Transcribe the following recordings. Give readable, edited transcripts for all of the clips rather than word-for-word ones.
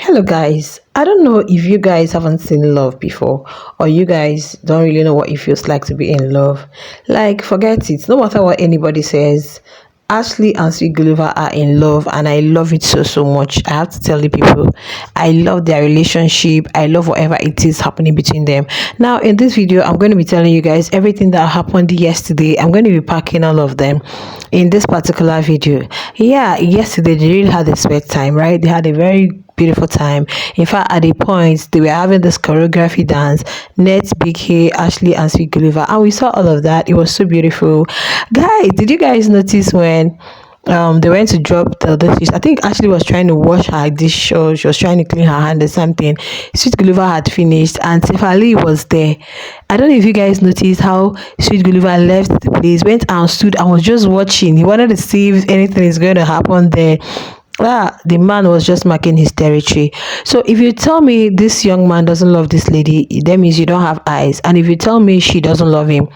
Hello, guys. I don't know if you guys haven't seen love before, or you guys don't really know what it feels like to be in love. Like, forget it. No matter what anybody says, Ashley and Sweet Guluva are in love, and I love it so much. I have to tell you, people, I love their relationship. I love whatever it is happening between them. Now, in this video, I'm going to be telling you guys everything that happened yesterday. I'm going to be packing all of them in this particular video. Yeah, yesterday they really had a sweat time, right? They had a very beautiful time. In fact, at the point they were having this choreography dance, Net, Big Hay, Ashley, and Sweet Gulliver, and we saw all of that. It was so beautiful. Guys, did you guys notice when they went to drop the dishes? I think Ashley was trying to wash her dish, or she was trying to clean her hand or something. Sweet Gulliver had finished and Tiffany was there. I don't know if you guys noticed how Sweet Gulliver left the place, went and stood and was just watching. He wanted to see if anything is going to happen there. The man was just marking his territory. So if you tell me this young man doesn't love this lady, that means you don't have eyes. And if you tell me she doesn't love him,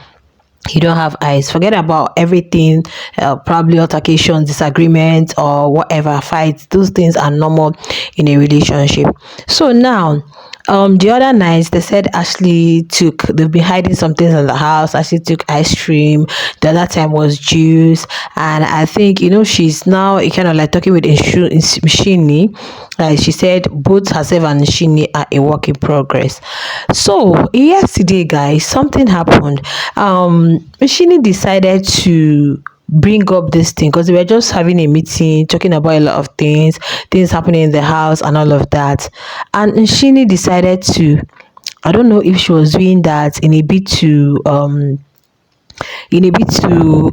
you don't have eyes. Forget about everything, probably altercations, disagreements, or whatever, fights. Those things are normal in a relationship. So now, the other night they said they've been hiding some things in the house. Ashley took ice cream. The other time was juice, and I think she's now kind of like talking with Shini. She said both herself and Shini are a work in progress. So yesterday, guys, something happened. Shini decided to bring up this thing because they were just having a meeting talking about a lot of things happening in the house and all of that, and Shini decided to, I don't know if she was doing that in a bit to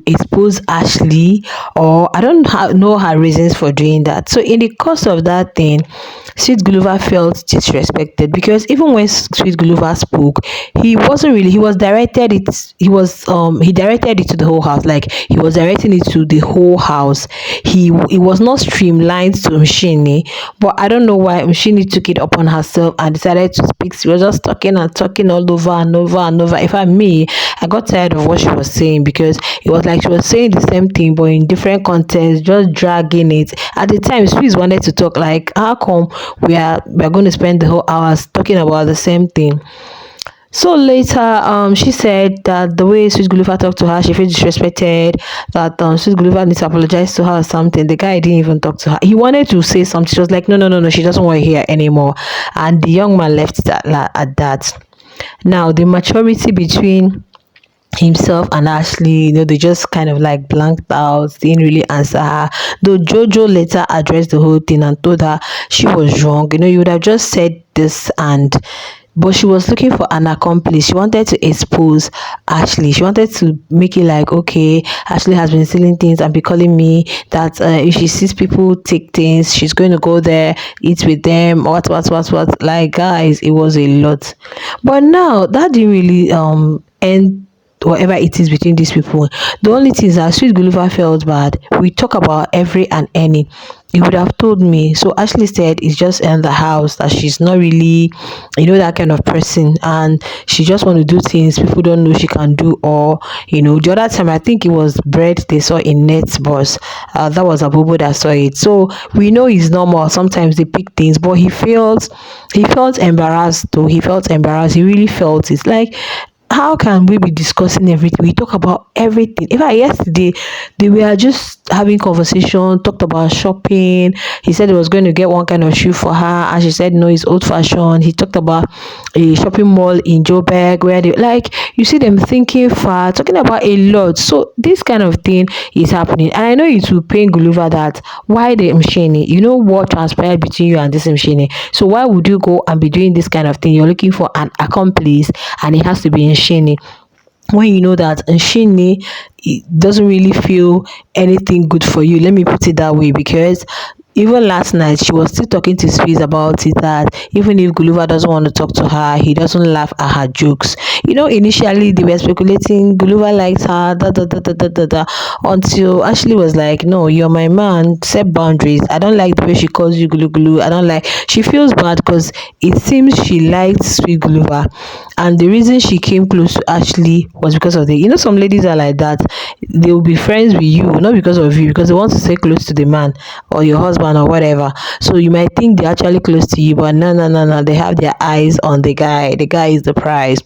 expose Ashley, or I don't know her reasons for doing that. So in the course of that thing, Sweet Guluva felt disrespected because even when Sweet Guluva spoke, he directed it to the whole house. Like, he was directing it to the whole house. He was not streamlined to Mshini, but I don't know why Mshini took it upon herself and decided to speak. She was just talking and talking all over and over and over. In fact, I got tired of what she was saying because it was like she was saying the same thing but in different contexts, just dragging it. At the time, Sweet wanted to talk like, how come we're going to spend the whole hours talking about the same thing? So later, she said that the way Sweet Guluva talked to her, she felt disrespected, that Sweet Guluva needs to apologize to her or something. The guy didn't even talk to her. He wanted to say something. She was like, no, she doesn't want to hear anymore. And the young man left it at that. Now, the maturity between himself and Ashley, they just kind of like blanked out, didn't really answer her. Though Jojo later addressed the whole thing and told her she was wrong. You would have just said this, but she was looking for an accomplice. She wanted to expose Ashley. She wanted to make it like, okay, Ashley has been stealing things and be calling me that if she sees people take things, she's going to go there, eat with them, what. Like, guys, it was a lot. But now that didn't really end whatever it is between these people. The only thing is that Sweet Guluva felt bad. We talk about every and any. He would have told me. So Ashley said it's just in the house, that she's not really, that kind of person, and she just want to do things people don't know she can do. Or the other time, I think it was bread they saw in Net's boss. That was Abubu that saw it. So we know it's normal. Sometimes they pick things, but he felt embarrassed. Though he felt embarrassed, he really felt it. Like, how can we be discussing everything? We talk about everything. In fact, yesterday they were just having conversation, talked about shopping. He said he was going to get one kind of shoe for her, and she said no, it's old fashioned. He talked about a shopping mall in Joburg where they, like, you see them thinking far, talking about a lot. So this kind of thing is happening, and I know it will pain Guluva that why the Mshini, what transpired between you and this Mshini. So why would you go and be doing this kind of thing? You're looking for an accomplice, and it has to be Nshini, when you know that Nshini doesn't really feel anything good for you. Let me put it that way, because even last night she was still talking to Swiss about it, that even if Guluva doesn't want to talk to her, he doesn't laugh at her jokes. Initially they were speculating Guluva likes her, until Ashley was like, no, you're my man, set boundaries. I don't like the way she calls you Gulu Gulu. I don't like, she feels bad because it seems she likes Sweet Guluva, And the reason she came close to Ashley was because of the, some ladies are like that. They will be friends with you, not because of you, because they want to stay close to the man or your husband or whatever. So you might think they're actually close to you, but no, no, no, no. They have their eyes on the guy. The guy is the prize.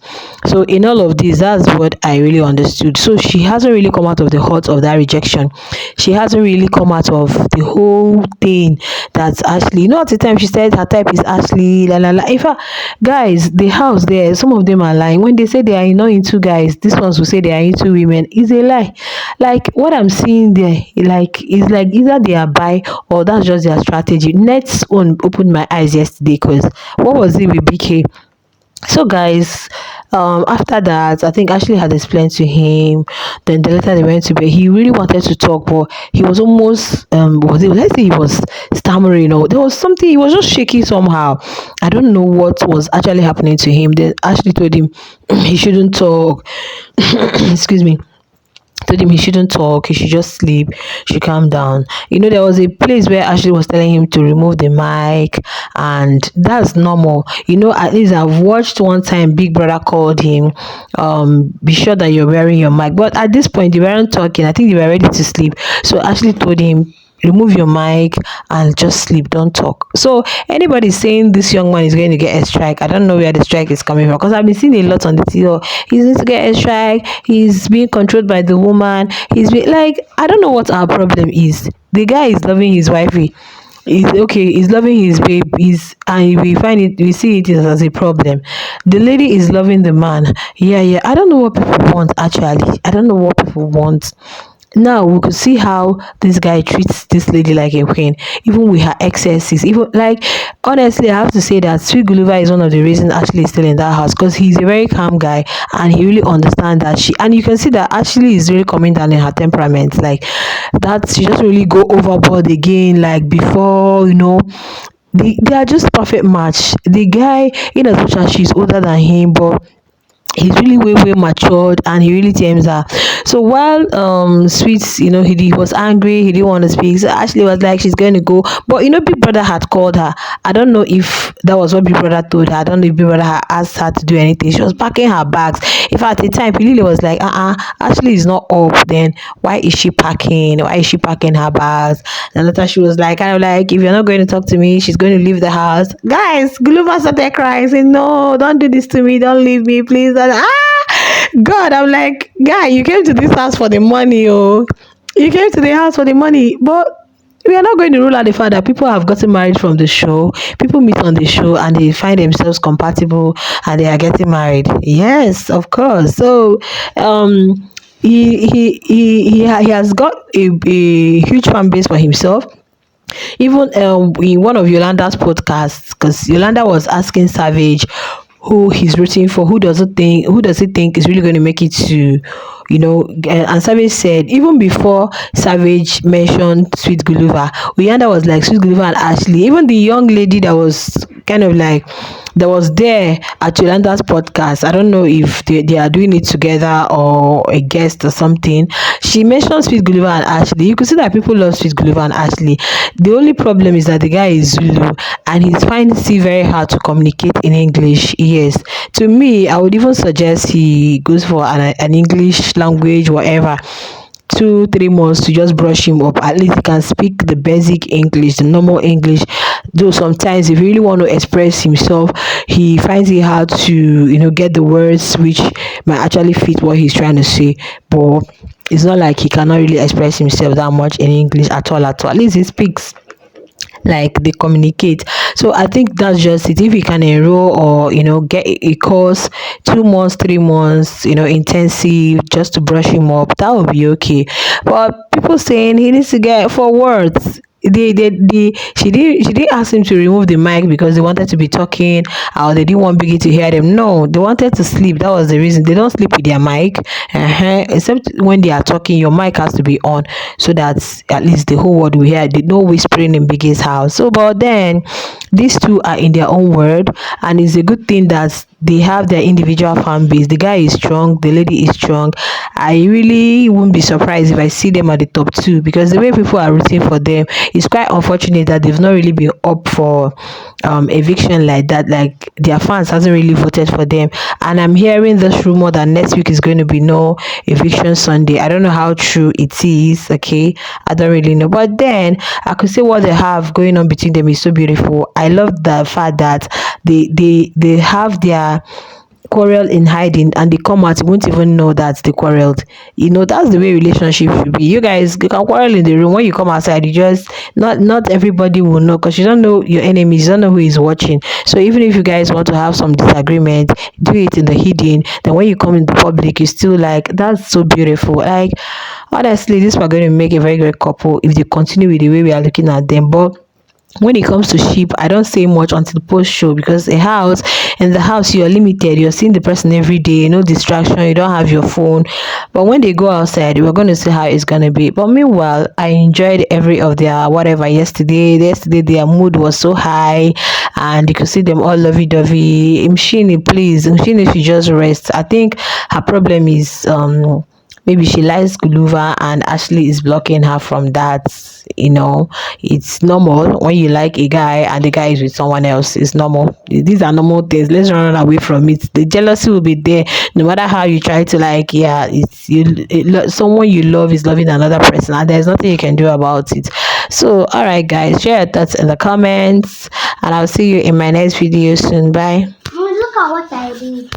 So in all of this, that's what I really understood. So she hasn't really come out of the hurt of that rejection. She hasn't really come out of the whole thing that's Ashley. At the time she said her type is Ashley, la la la. In fact, guys, the house there, some of them are lying. When they say they are not into guys, these ones will say they are into women. Is a lie. Like what I'm seeing there, like is like either they are bi or that's just their strategy. Nets opened my eyes yesterday because what was it with BK? So guys, after that, I think Ashley had explained to him. Then the later they went to bed. He really wanted to talk, but he was almost was it? Let's say he was stammering, or there was something. He was just shaky somehow. I don't know what was actually happening to him. Then Ashley told him he shouldn't talk. Excuse me, told him he shouldn't talk, he should just sleep, should calm down. There was a place where Ashley was telling him to remove the mic, and that's normal. At least I've watched one time Big Brother called him, be sure that you're wearing your mic. But at this point, they weren't talking. I think they were ready to sleep. So Ashley told him, remove your mic and just sleep, don't talk. So anybody saying this young man is going to get a strike, I don't know where the strike is coming from, because I've been seeing a lot on the TV. Oh, he's going to get a strike, he's being controlled by the woman, like, I don't know what our problem is. The guy is loving his wifey, he's okay, he's loving his babe, and we see it as a problem. The lady is loving the man. Yeah, yeah, I don't know what people want. Actually, I don't know what people want. Now we could see how this guy treats this lady like a queen, even with her excesses. Even, like, honestly, I have to say that Sweet Guluva is one of the reasons Ashley is still in that house, because he's a very calm guy and he really understands that and you can see that Ashley is really coming down in her temperament. Like that, she doesn't really go overboard again like before. They are just perfect match. The guy, in as much as she's older than him, but he's really way matured and he really tames her. So while Sweets, he was angry, he didn't want to speak. So Ashley was like, she's going to go. But Big Brother had called her. I don't know if that was what Big Brother told her. I don't know if Big Brother had asked her to do anything. She was packing her bags. In fact, at the time Lily was like, Ashley is not up, then why is she packing? Why is she packing her bags? And later she was like, kind of like, if you're not going to talk to me, she's going to leave the house. Guys, Guluva started crying, saying, no, don't do this to me, don't leave me, please. God, I'm like, guy, you came to this house for the money, oh. You came to the house for the money, but we are not going to rule out the fact that people have gotten married from the show. People meet on the show and they find themselves compatible and they are getting married. Yes, of course. So, he has got a huge fan base for himself. Even in one of Yolanda's podcasts, because Yolanda was asking Savage who he's rooting for, who does he think is really going to make it to, and Savage said even before Savage mentioned Sweet Guluva, Yolanda was like Sweet Guluva and Ashley. Even the young lady that was kind of like that was there at Yolanda's podcast, I don't know if they are doing it together or a guest or something, she mentioned Sweet Guluva and Ashley. You could see that people love Sweet Guluva and Ashley. The only problem is that the guy is Zulu and he's finding it very hard to communicate in English. Yes, to me, I would even suggest he goes for an English language, whatever, 2 3 months to just brush him up. At least he can speak the basic English, the normal English. Though sometimes if he really want to express himself, he finds it hard to get the words which might actually fit what he's trying to say. But it's not like he cannot really express himself that much in English at all. At least he speaks, like they communicate. So I think that's just it. If you can enroll or get a course, 2 months 3 months, intensive, just to brush him up, that would be okay. But people saying he needs to get for words, she didn't ask him to remove the mic because they wanted to be talking, or they didn't want Biggie to hear them. No, they wanted to sleep. That was the reason. They don't sleep with their mic, except when they are talking. Your mic has to be on so that at least the whole world will hear. They no whispering in Biggie's house. So but then these two are in their own world, and it's a good thing that they have their individual fan base. The guy is strong, the lady is strong. I really wouldn't be surprised if I see them at the top two, because the way people are rooting for them, it's quite unfortunate that they've not really been up for eviction like that. Like their fans hasn't really voted for them. And I'm hearing this rumor that next week is going to be no eviction Sunday. I don't know how true it is. Okay, I don't really know. But then I could say what they have going on between them is so beautiful. I love the fact that they have their quarrel in hiding, and they come out, you won't even know that they quarreled. That's the way relationship should be. You guys, you can quarrel in the room. When you come outside, you just, not everybody will know, because you don't know your enemies, you don't know who is watching. So even if you guys want to have some disagreement, do it in the hidden. Then when you come in the public, you still like, that's so beautiful. Like, honestly, this we're going to make a very great couple if they continue with the way we are looking at them. But when it comes to sheep, I don't say much until post show, because in the house, you're limited. You're seeing the person every day, no distraction, you don't have your phone. But when they go outside, we're going to see how it's going to be. But meanwhile, I enjoyed every of their whatever yesterday. Their mood was so high, and you could see them all lovey-dovey. Mshini, please, Mshini should just rest. I think her problem is maybe she likes Guluva and Ashley is blocking her from that. It's normal when you like a guy and the guy is with someone else. It's normal. These are normal things. Let's run away from it. The jealousy will be there no matter how you try to, like, yeah, someone you love is loving another person, and there's nothing you can do about it. So all right, guys, share your thoughts in the comments, and I'll see you in my next video soon. Bye. Look at what I did.